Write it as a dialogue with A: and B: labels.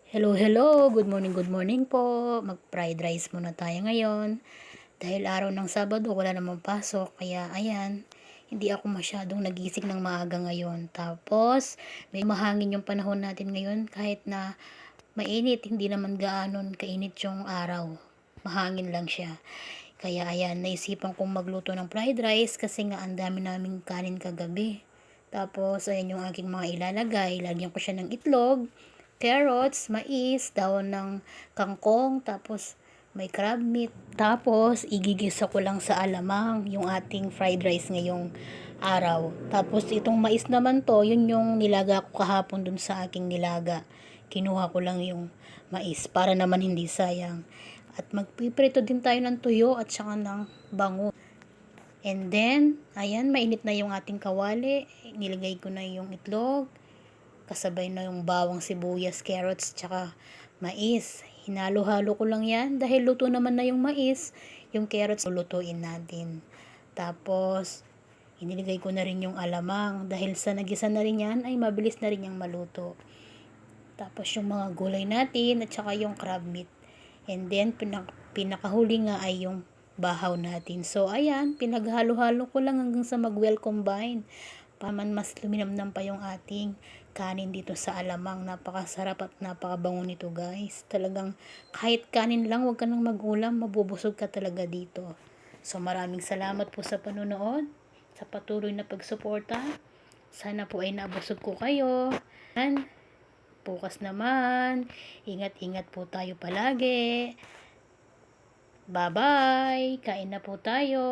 A: Hello, hello. Good morning po. Mag-fried rice muna tayo ngayon. Dahil araw ng Sabado, wala namang pasok. Kaya, ayan, hindi ako masyadong nagising ng maaga ngayon. Tapos, may mahangin yung panahon natin ngayon. Kahit na mainit, hindi naman gaanon kainit yung araw. Mahangin lang siya. Kaya, ayan, naisipan kong magluto ng fried rice kasi nga ang dami naming kanin kagabi. Tapos, ayan yung aking mga ilalagay. Lagyan ko siya ng itlog, carrots, mais, dahon ng kangkong, tapos may crab meat. Tapos, igigisa ko lang sa alamang yung ating fried rice ngayong araw. Tapos, itong mais naman to, yun yung nilaga ko kahapon dun sa aking nilaga. Kinuha ko lang yung mais para naman hindi sayang. At magpiprito din tayo ng tuyo at saka ng bango. And then, ayan, mainit na yung ating kawali. Nilagay ko na yung itlog. Kasabay na yung bawang sibuyas, carrots, tsaka mais. Hinalo-halo ko lang yan dahil luto naman na yung mais. Yung carrots, lulutuin natin. Tapos, inilagay ko na rin yung alamang dahil sa nagisa na rin yan ay mabilis na rin yung maluto. Tapos yung mga gulay natin at saka yung crab meat. And then, pinakahuli nga ay yung bahaw natin. So, ayan, pinaghalo-halo ko lang hanggang sa mag-well combine. Paman mas luminamnam pa yung ating kanin dito sa alamang. Napakasarap at napakabango nito, guys. Talagang kahit kanin lang, wag ka nang mag-ulam, mabubusog ka talaga dito. So, maraming salamat po sa panonood, sa patuloy na pagsuporta. Sana po ay nabusog ko kayo. And, bukas naman, ingat-ingat po tayo palagi. Bye-bye! Kain na po tayo!